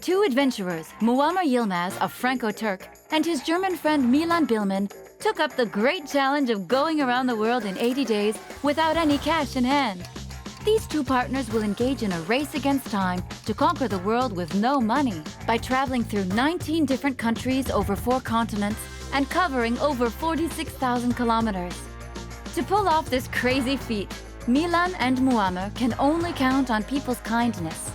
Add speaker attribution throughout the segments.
Speaker 1: Two adventurers, Muammar Yilmaz, a Franco-Turk, and his German friend Milan Billman, took up the great challenge of going around the world in 80 days without any cash in hand. These two partners will engage in a race against time to conquer the world with no money by traveling through 19 different countries over 4 continents and covering over 46,000 kilometers. To pull off this crazy feat, Milan and Muammar can only count on people's kindness.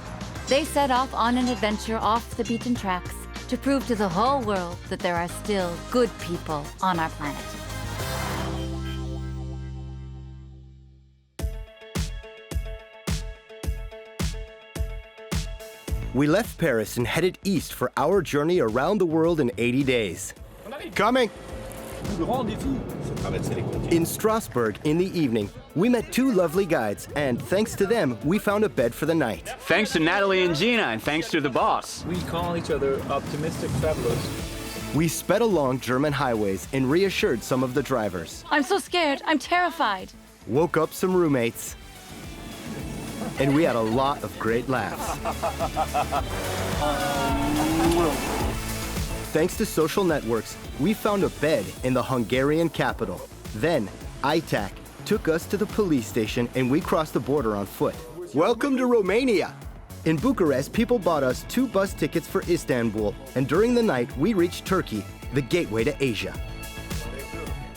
Speaker 1: They set off on an adventure off the beaten tracks to prove to the whole world that there are still good people on our planet.
Speaker 2: We left Paris and headed east for our journey around the world in 80 days. Coming! In Strasbourg in the evening, we met 2 lovely guides, and thanks to them, we found a bed for the night.
Speaker 3: Thanks to Natalie and Gina, and thanks to the boss.
Speaker 4: We call each other optimistic travelers.
Speaker 2: We sped along German highways and reassured some of the drivers.
Speaker 1: I'm so scared, I'm terrified.
Speaker 2: Woke up some roommates. And we had a lot of great laughs. Thanks to social networks, we found a bed in the Hungarian capital. Then, ITAC took us to the police station and we crossed the border on foot. Welcome to Romania! In Bucharest, people bought us 2 bus tickets for Istanbul, and during the night, we reached Turkey, the gateway to Asia.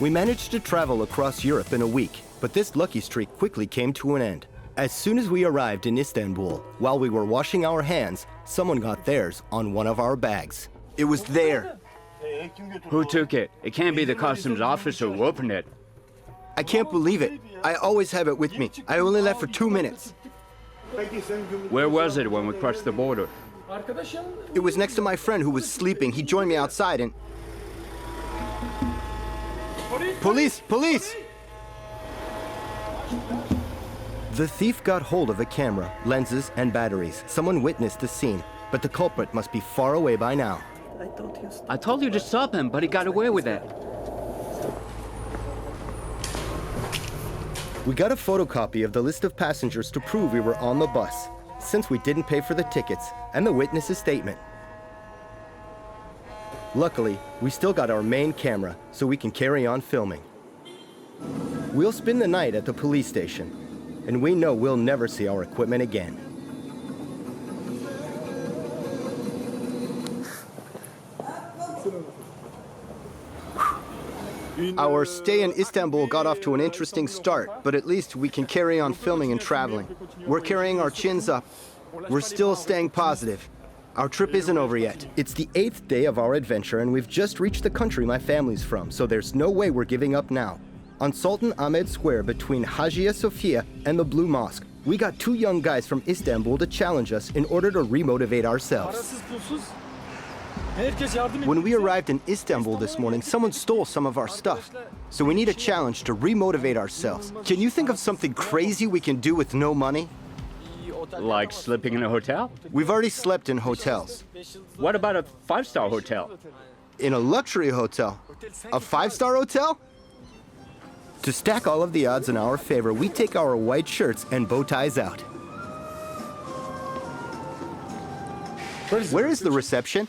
Speaker 2: We managed to travel across Europe in a week, but this lucky streak quickly came to an end. As soon as we arrived in Istanbul, while we were washing our hands, someone got theirs on one of our bags. It was there.
Speaker 3: Who took it? It can't be the customs officer who opened it.
Speaker 2: I can't believe it. I always have it with me. I only left for 2 minutes.
Speaker 3: Where was it when we crossed the border?
Speaker 2: It was next to my friend who was sleeping. He joined me outside and... Police! Police! The thief got hold of a camera, lenses, and batteries. Someone witnessed the scene, but the culprit must be far away by now.
Speaker 3: I told you to stop him, but he got away with it.
Speaker 2: We got a photocopy of the list of passengers to prove we were on the bus, since we didn't pay for the tickets, and the witness's statement. Luckily, we still got our main camera, so we can carry on filming. We'll spend the night at the police station, and we know we'll never see our equipment again. Our stay in Istanbul got off to an interesting start, but at least we can carry on filming and traveling. We're carrying our chins up. We're still staying positive. Our trip isn't over yet. It's the 8th day of our adventure, and we've just reached the country my family's from, so there's no way we're giving up now. On Sultan Ahmed Square between Hagia Sophia and the Blue Mosque, we got 2 young guys from Istanbul to challenge us in order to remotivate ourselves. When we arrived in Istanbul this morning, someone stole some of our stuff. So we need a challenge to remotivate ourselves. Can you think of something crazy we can do with no money?
Speaker 3: Like sleeping in a hotel?
Speaker 2: We've already slept in hotels.
Speaker 3: What about a 5-star hotel?
Speaker 2: In a luxury hotel? A 5-star hotel? To stack all of the odds in our favor, we take our white shirts and bow ties out. Where is the reception?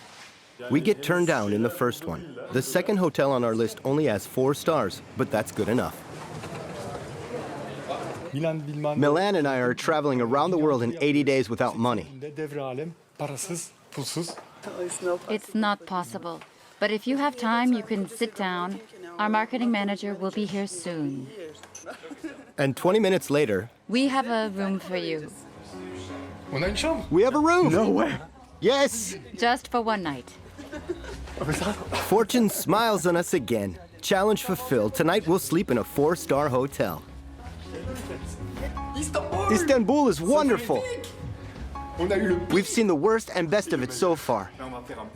Speaker 2: We get turned down in the first one. The second hotel on our list only has 4 stars, but that's good enough. Milan and I are traveling around the world in 80 days without money.
Speaker 1: It's not possible. But if you have time, you can sit down. Our marketing manager will be here soon.
Speaker 2: And 20 minutes later...
Speaker 1: We have a room for you.
Speaker 2: We have a room!
Speaker 3: No way!
Speaker 2: Yes!
Speaker 1: Just for one night.
Speaker 2: Fortune smiles on us again. Challenge fulfilled. Tonight we'll sleep in a 4-star hotel. Istanbul is wonderful. We've seen the worst and best of it so far.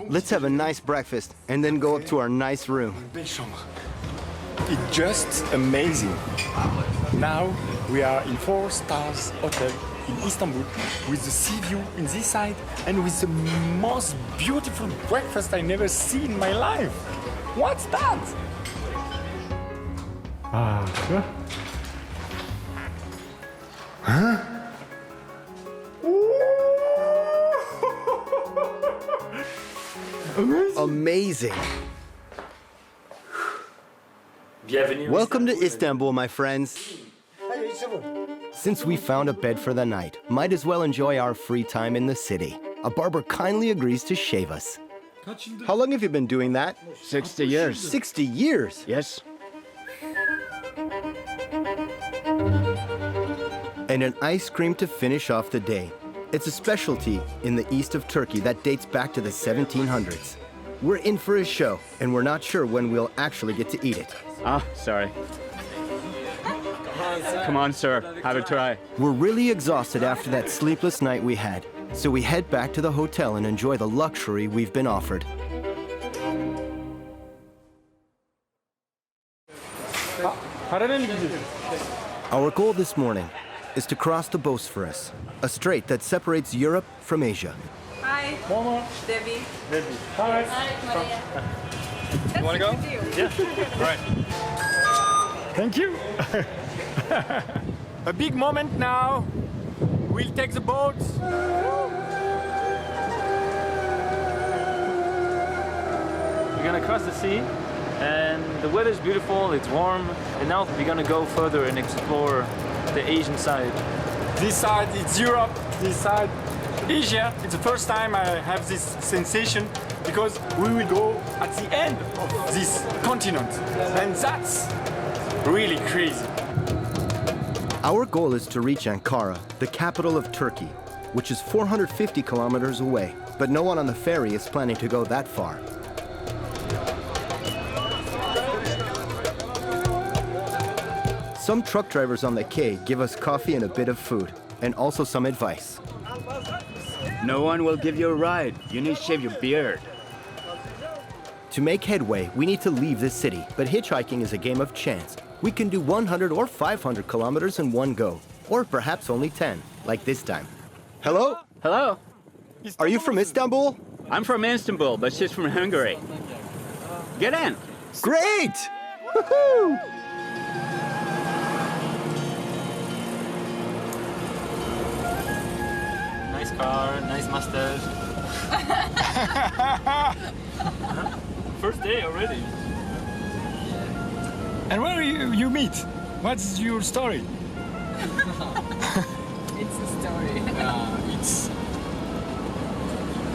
Speaker 2: Let's have a nice breakfast and then go up to our nice room.
Speaker 5: It's just amazing. Now we are in 4 stars hotel in Istanbul with the sea view in this side and with the most beautiful breakfast I never seen in my life. What's that? Huh?
Speaker 2: Amazing. Welcome to Istanbul, my friends. Since we found a bed for the night, might as well enjoy our free time in the city. A barber kindly agrees to shave us. How long have you been doing that?
Speaker 3: 60 years.
Speaker 2: 60 years?
Speaker 3: Yes.
Speaker 2: And an ice cream to finish off the day. It's a specialty in the east of Turkey that dates back to the 1700s. We're in for a show, and we're not sure when we'll actually get to eat it.
Speaker 3: Ah, sorry. Come on, sir. Have a try.
Speaker 2: We're really exhausted after that sleepless night we had, so we head back to the hotel and enjoy the luxury we've been offered. Our goal this morning is to cross the Bosphorus, a strait that separates Europe from Asia.
Speaker 6: Hi. Debbie.
Speaker 4: Hi.
Speaker 6: You want to go?
Speaker 4: Yeah. All right.
Speaker 5: Thank you. A big moment now. We'll take the boat.
Speaker 4: We're gonna cross the sea, and the weather's beautiful. It's warm, and now we're gonna go further and explore the Asian side.
Speaker 5: This side it's Europe. This side Asia. It's the first time I have this sensation because we will go at the end of this continent, and that's really crazy.
Speaker 2: Our goal is to reach Ankara, the capital of Turkey, which is 450 kilometers away, but no one on the ferry is planning to go that far. Some truck drivers on the quay give us coffee and a bit of food, and also some advice.
Speaker 3: No one will give you a ride. You need to shave your beard.
Speaker 2: To make headway, we need to leave the city, but hitchhiking is a game of chance. We can do 100 or 500 kilometers in one go, or perhaps only 10, like this time. Hello?
Speaker 3: Hello.
Speaker 2: Are you from Istanbul?
Speaker 3: I'm from Istanbul, but she's from Hungary. Get in.
Speaker 2: Great! Woohoo!
Speaker 4: Nice car, nice mustache. First day already.
Speaker 5: And where you meet? What's your story?
Speaker 6: It's a story.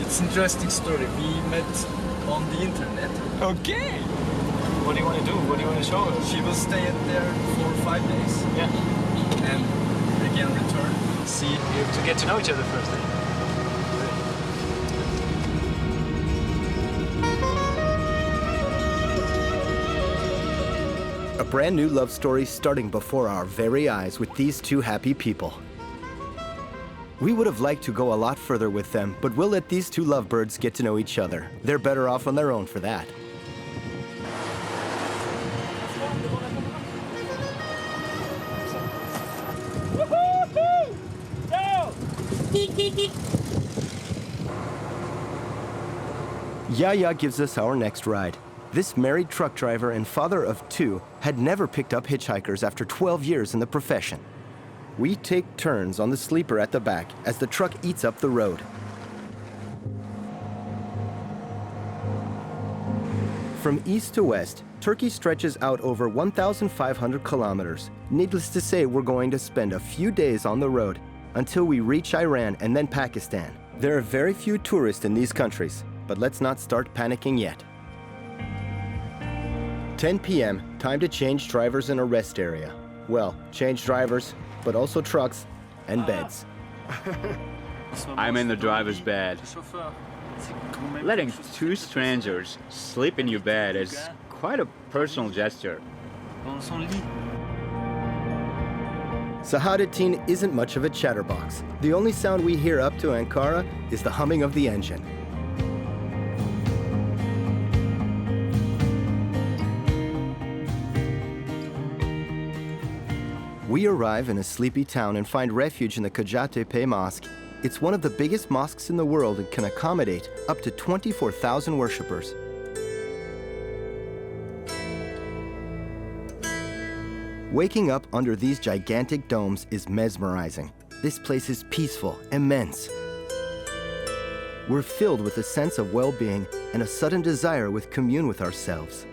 Speaker 7: It's interesting story. We met on the internet.
Speaker 5: Okay.
Speaker 4: What do you want to do? What do you want to show us?
Speaker 7: She will stay there for 5 days
Speaker 4: Yeah.
Speaker 7: and again return.
Speaker 4: See, we have to get to know each other first.
Speaker 2: A brand new love story starting before our very eyes with these two happy people. We would have liked to go a lot further with them, but we'll let these two lovebirds get to know each other. They're better off on their own for that. Yaya gives us our next ride. This married truck driver and father of two had never picked up hitchhikers after 12 years in the profession. We take turns on the sleeper at the back as the truck eats up the road. From east to west, Turkey stretches out over 1,500 kilometers. Needless to say, we're going to spend a few days on the road until we reach Iran and then Pakistan. There are very few tourists in these countries, but let's not start panicking yet. 10 p.m., time to change drivers in a rest area. Well, change drivers, but also trucks and beds.
Speaker 3: I'm in the driver's bed. Letting two strangers sleep in your bed is quite a personal gesture.
Speaker 2: Sahadetin isn't much of a chatterbox. The only sound we hear up to Ankara is the humming of the engine. We arrive in a sleepy town and find refuge in the Kocatepe Mosque. It's one of the biggest mosques in the world and can accommodate up to 24,000 worshippers. Waking up under these gigantic domes is mesmerizing. This place is peaceful, immense. we're filled with a sense of well-being and a sudden desire to commune with ourselves.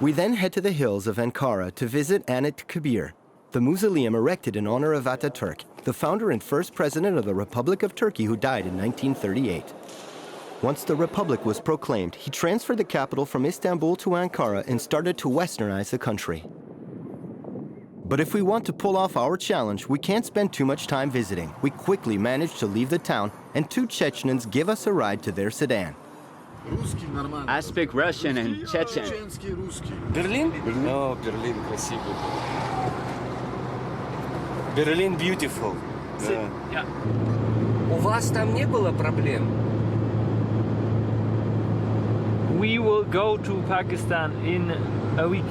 Speaker 2: We then head to the hills of Ankara to visit Anıtkabir, the mausoleum erected in honor of Ataturk, the founder and first president of the Republic of Turkey who died in 1938. Once the Republic was proclaimed, he transferred the capital from Istanbul to Ankara and started to westernize the country. But if we want to pull off our challenge, we can't spend too much time visiting. We quickly manage to leave the town, and two Chechens give us a ride to their sedan.
Speaker 3: I speak Russian and Chechen.
Speaker 8: Berlin? No, Berlin красиво. Berlin beautiful.
Speaker 4: Yeah.
Speaker 8: У вас там не было проблем?
Speaker 4: We will go to Pakistan in a week.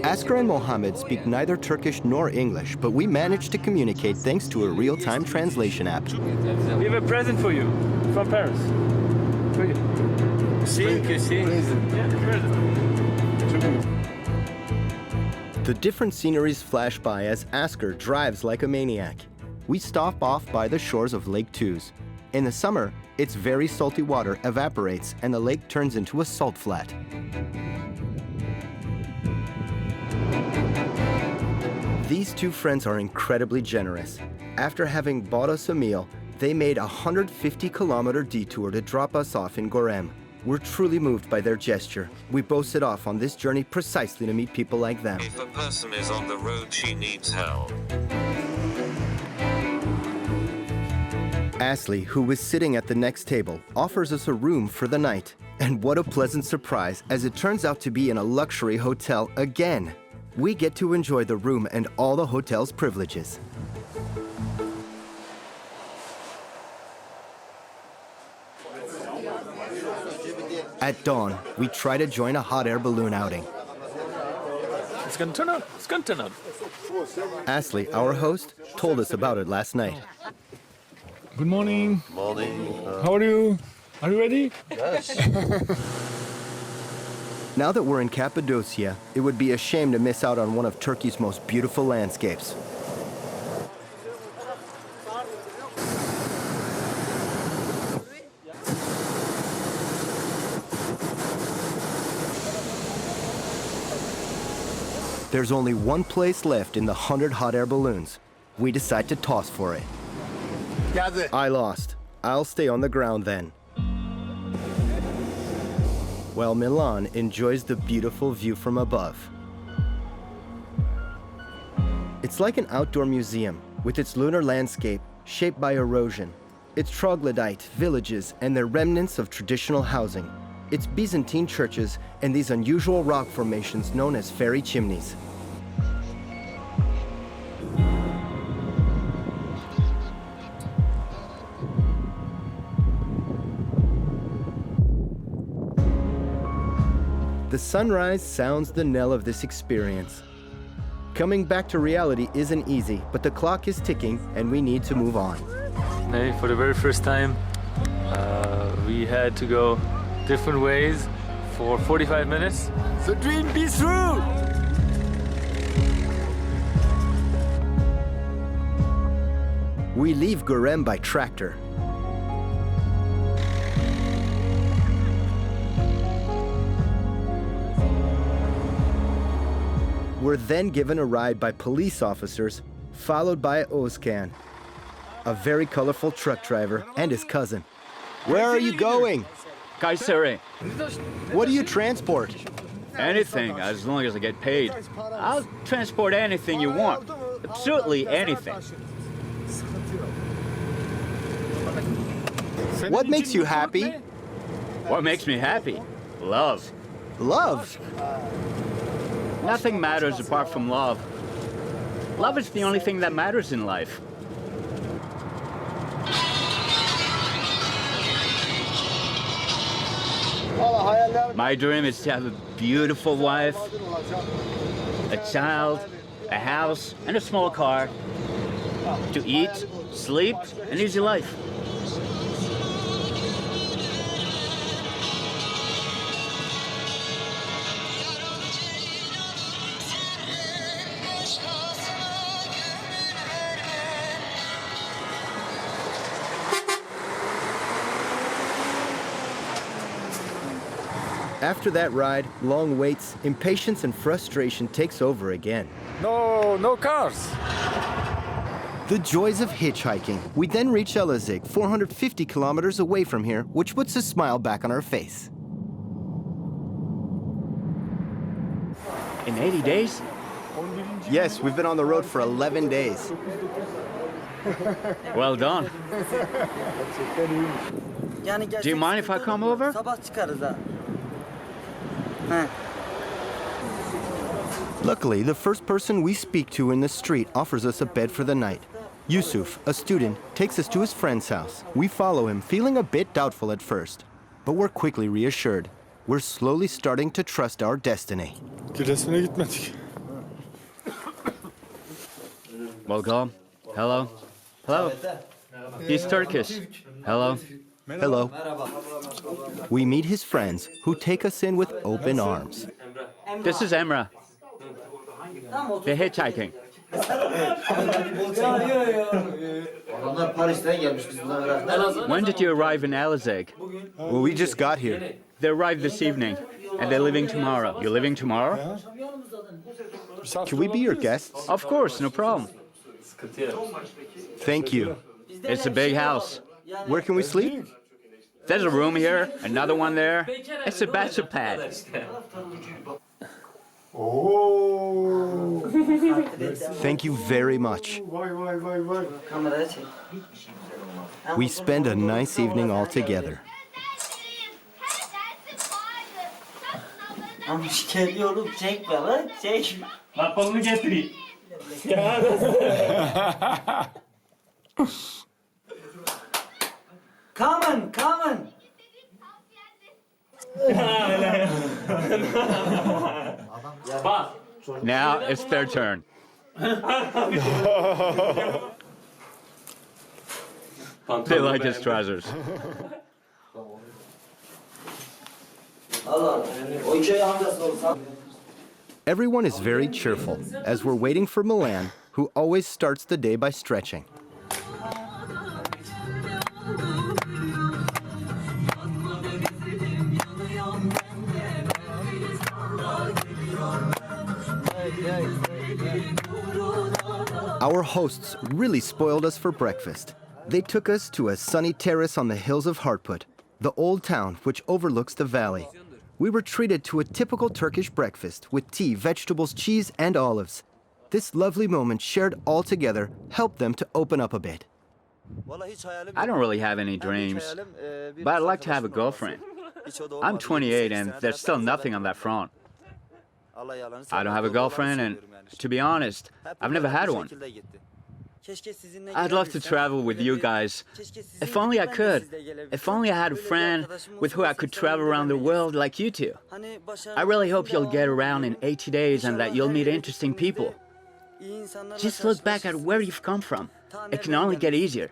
Speaker 2: Asker and Mohammed speak neither Turkish nor English, but we managed to communicate thanks to a real-time translation app.
Speaker 4: We have a present for you from Paris. For you.
Speaker 8: Thank you.
Speaker 4: Yeah, present.
Speaker 2: The different sceneries flash by as Asker drives like a maniac. We stop off by the shores of Lake Tuz. In the summer, its very salty water evaporates and the lake turns into a salt flat. These two friends are incredibly generous. After having bought us a meal, they made a 150-kilometer detour to drop us off in Gorem. We're truly moved by their gesture. We both set off on this journey precisely to meet people like them.
Speaker 9: If a person is on the road, she needs help.
Speaker 2: Ashley, who was sitting at the next table, offers us a room for the night. And what a pleasant surprise, as it turns out to be in a luxury hotel again. We get to enjoy the room and all the hotel's privileges. At dawn, we try to join a hot air balloon outing.
Speaker 4: It's gonna turn up. It's gonna turn up.
Speaker 2: Ashley, our host, told us about it last night.
Speaker 5: Good morning.
Speaker 9: Morning.
Speaker 5: How are you? Are you ready?
Speaker 9: Yes.
Speaker 2: Now that we're in Cappadocia, it would be a shame to miss out on one of Turkey's most beautiful landscapes. There's only one place left in the 100 hot air balloons. We decide to toss for it. I lost. I'll stay on the ground then. While Milan enjoys the beautiful view from above. It's like an outdoor museum with its lunar landscape shaped by erosion, its troglodyte villages and their remnants of traditional housing, its Byzantine churches and these unusual rock formations known as fairy chimneys. The sunrise sounds the knell of this experience. Coming back to reality isn't easy, but the clock is ticking and we need to move on.
Speaker 4: Hey, for the very first time, we had to go different ways for 45 minutes.
Speaker 5: The dream be through!
Speaker 2: We leave Gorem by tractor. We're then given a ride by police officers, followed by Özkan, a very colorful truck driver, and his cousin. Where are you going?
Speaker 3: Kayseri.
Speaker 2: What do you transport?
Speaker 3: Anything, as long as I get paid. I'll transport anything you want. Absolutely anything.
Speaker 2: What makes you happy?
Speaker 3: What makes me happy? Love.
Speaker 2: Love.
Speaker 3: Nothing matters apart from love. Love is the only thing that matters in life. My dream is to have a beautiful wife, a child, a house, and a small car. To eat, sleep, an easy life.
Speaker 2: After that ride, long waits, impatience and frustration takes over again.
Speaker 5: No cars.
Speaker 2: The joys of hitchhiking. We then reach Elazig, 450 kilometers away from here, which puts a smile back on our face.
Speaker 3: In 80 days?
Speaker 2: Yes, we've been on the road for 11 days.
Speaker 3: Well done. Do you mind if I come over?
Speaker 2: Luckily, the first person we speak to in the street offers us a bed for the night. Yusuf, a student, takes us to his friend's house. We follow him, feeling a bit doubtful at first, but we're quickly reassured. We're slowly starting to trust our destiny.
Speaker 5: Giresun'a gitmedik.
Speaker 3: Welcome. Hello. Hello. He's Turkish. Hello.
Speaker 2: Hello. We meet his friends, who take us in with open arms.
Speaker 3: This is Emre. They're hitchhiking. When did you arrive in Elazig?
Speaker 2: Well, we just got here.
Speaker 3: They arrived this evening, and they're leaving tomorrow. You're leaving tomorrow?
Speaker 2: Can we be your guests?
Speaker 3: Of course, no problem.
Speaker 2: Thank you.
Speaker 3: It's a big house.
Speaker 2: Where can we sleep?
Speaker 3: There's a room here, another one there. It's a bachelor pad.
Speaker 2: Thank you very much. We spend a nice evening all together.
Speaker 10: Come on.
Speaker 3: Now it's their turn. They like his trousers.
Speaker 2: Everyone is very cheerful as we're waiting for Milan, who always starts the day by stretching. Our hosts really spoiled us for breakfast. They took us to a sunny terrace on the hills of Harput, the old town which overlooks the valley. We were treated to a typical Turkish breakfast with tea, vegetables, cheese, and olives. This lovely moment shared all together helped them to open up a bit.
Speaker 3: I don't really have any dreams, but I'd like to have a girlfriend. I'm 28 and there's still nothing on that front. I don't have a girlfriend and, to be honest, I've never had one. I'd love to travel with you guys. If only I could. If only I had a friend with who I could travel around the world like you two. I really hope you'll get around in 80 days and that you'll meet interesting people. Just look back at where you've come from. It can only get easier.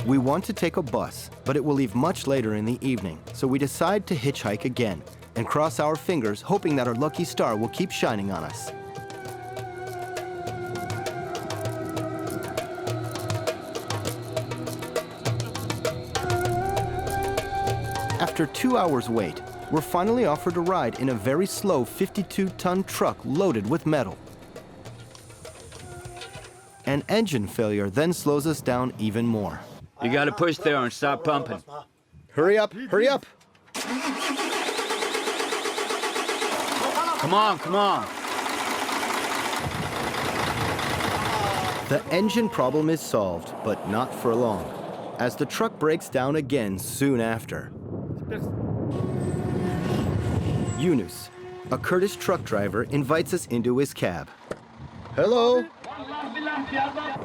Speaker 2: We want to take a bus, but it will leave much later in the evening, so we decide to hitchhike again and cross our fingers, hoping that our lucky star will keep shining on us. After 2 hours wait, we're finally offered a ride in a very slow 52-ton truck loaded with metal. An engine failure then slows us down even more.
Speaker 3: You gotta push there and start pumping.
Speaker 2: Hurry up, hurry up!
Speaker 3: Come on, come on.
Speaker 2: The engine problem is solved, but not for long, as the truck breaks down again soon after. Yunus, a Kurdish truck driver, invites us into his cab. Hello.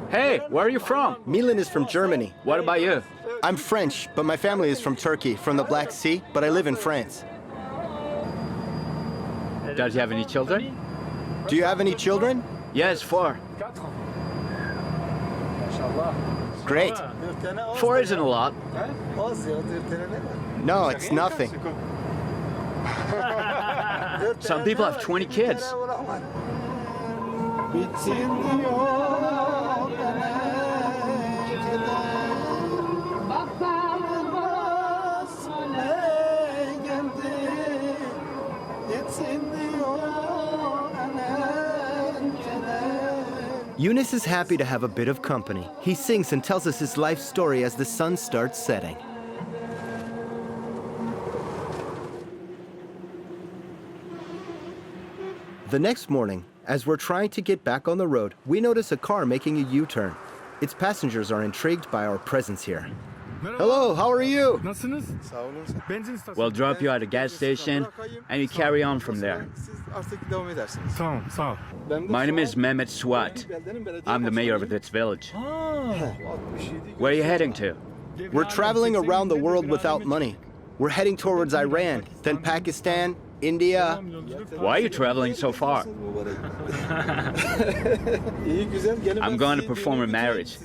Speaker 3: Hey, where are you from?
Speaker 2: Milan is from Germany.
Speaker 3: What about you?
Speaker 2: I'm French, but my family is from Turkey, from the Black Sea, but I live in France.
Speaker 3: Does he have any children?
Speaker 2: Do you have any children?
Speaker 3: Yes, 4.
Speaker 2: Great.
Speaker 3: 4 isn't a lot.
Speaker 2: No, it's nothing.
Speaker 3: Some people have 20 kids.
Speaker 2: Yunus is happy to have a bit of company. He sings and tells us his life story as the sun starts setting. The next morning, as we're trying to get back on the road, we notice a car making a U-turn. Its passengers are intrigued by our presence here. Hello, how are you?
Speaker 3: We'll drop you at a gas station and you carry on from there. My name is Mehmet Swat. I'm the mayor of this village. Where are you heading to?
Speaker 2: We're traveling around the world without money. We're heading towards Iran, then Pakistan, India.
Speaker 3: Why are you traveling so far? I'm going to perform a marriage.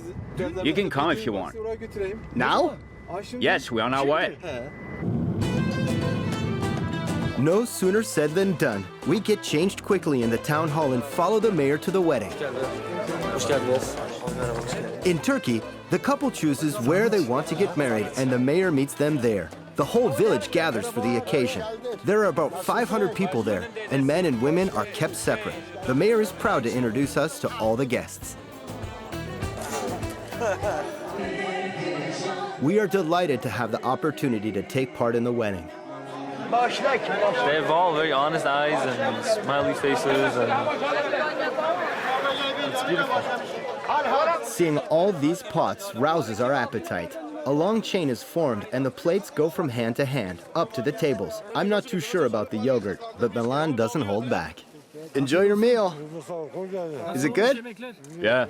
Speaker 3: You can come if you want.
Speaker 2: Now?
Speaker 3: Yes, we're on our way.
Speaker 2: No sooner said than done. We get changed quickly in the town hall and follow the mayor to the wedding. In Turkey, the couple chooses where they want to get married and the mayor meets them there. The whole village gathers for the occasion. There are about 500 people there, and men and women are kept separate. The mayor is proud to introduce us to all the guests. We are delighted to have the opportunity to take part in the wedding.
Speaker 4: They have all very honest eyes and smiley faces, and it's beautiful.
Speaker 2: Seeing all these pots rouses our appetite. A long chain is formed and the plates go from hand to hand, up to the tables. I'm not too sure about the yogurt, but Milan doesn't hold back. Enjoy your meal. Is it good?
Speaker 3: Yeah.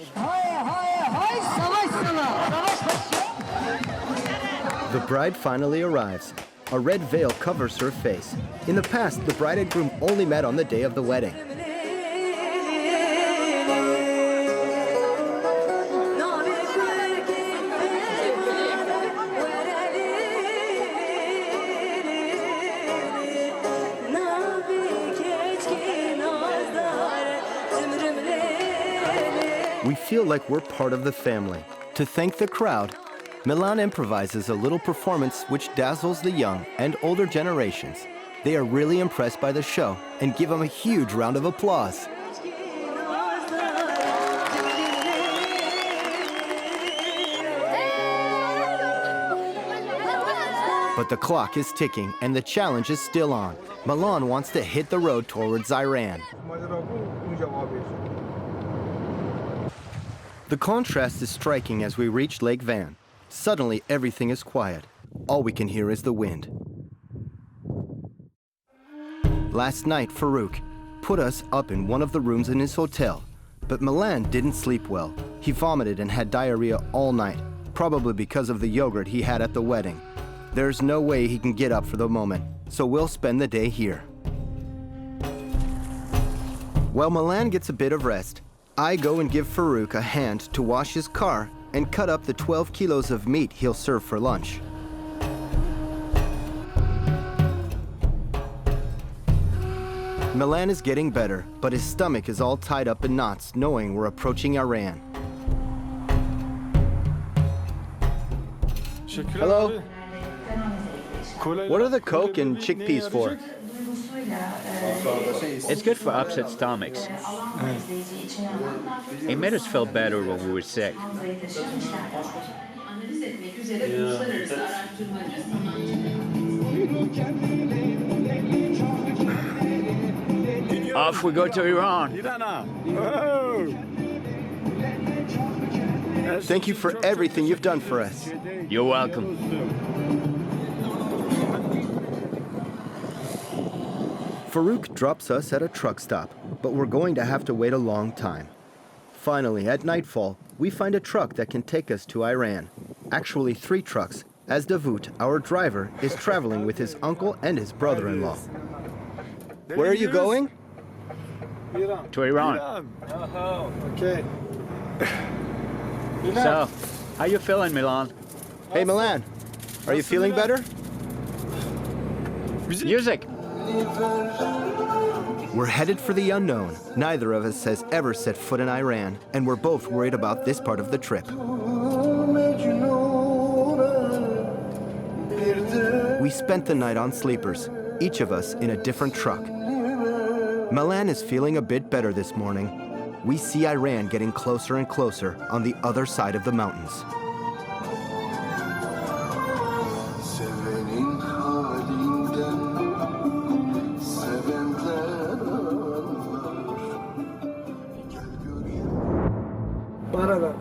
Speaker 2: The bride finally arrives. A red veil covers her face. In the past, the bride and groom only met on the day of the wedding. We feel like we're part of the family. To thank the crowd, Milan improvises a little performance which dazzles the young and older generations. They are really impressed by the show and give him a huge round of applause. But the clock is ticking and the challenge is still on. Milan wants to hit the road towards Iran. The contrast is striking as we reach Lake Van. Suddenly, everything is quiet. All we can hear is the wind. Last night, Farouk put us up in one of the rooms in his hotel, but Milan didn't sleep well. He vomited and had diarrhea all night, probably because of the yogurt he had at the wedding. There's no way he can get up for the moment, so we'll spend the day here. While Milan gets a bit of rest, I go and give Farouk a hand to wash his car and cut up the 12 kilos of meat he'll serve for lunch. Milan is getting better, but his stomach is all tied up in knots knowing we're approaching Iran. Hello. What are the Coke and chickpeas for?
Speaker 3: It's good for upset stomachs. It made us feel better when we were sick. Off we go to Iran.
Speaker 2: Thank you for everything you've done for us.
Speaker 3: You're welcome.
Speaker 2: Farouk drops us at a truck stop, but we're going to have to wait a long time. Finally, at nightfall, we find a truck that can take us to Iran. Actually, 3 trucks, as Davut, our driver, is traveling with his uncle and his brother-in-law. Where are you going?
Speaker 3: To Iran.
Speaker 5: Okay.
Speaker 3: So, how you feeling, Milan?
Speaker 2: Hey, Milan, are you feeling better?
Speaker 3: Music.
Speaker 2: We're headed for the unknown. Neither of us has ever set foot in Iran, and we're both worried about this part of the trip. We spent the night on sleepers, each of us in a different truck. Milan is feeling a bit better this morning. we see Iran getting closer and closer on the other side of the mountains.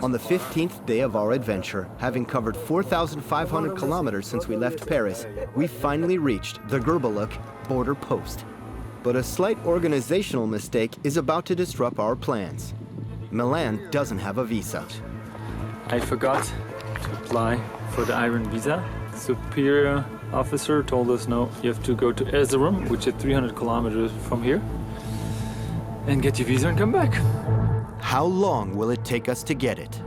Speaker 2: On the 15th day of our adventure, having covered 4,500 kilometers since we left Paris, we finally reached the Gerbeluk border post. But a slight organizational mistake is about to disrupt our plans. Milan doesn't have a visa.
Speaker 4: I forgot to apply for the Iran visa. The superior officer told us, no, you have to go to Erzurum, which is 300 kilometers from here, and get your visa and come back.
Speaker 2: How long will it take us to get it?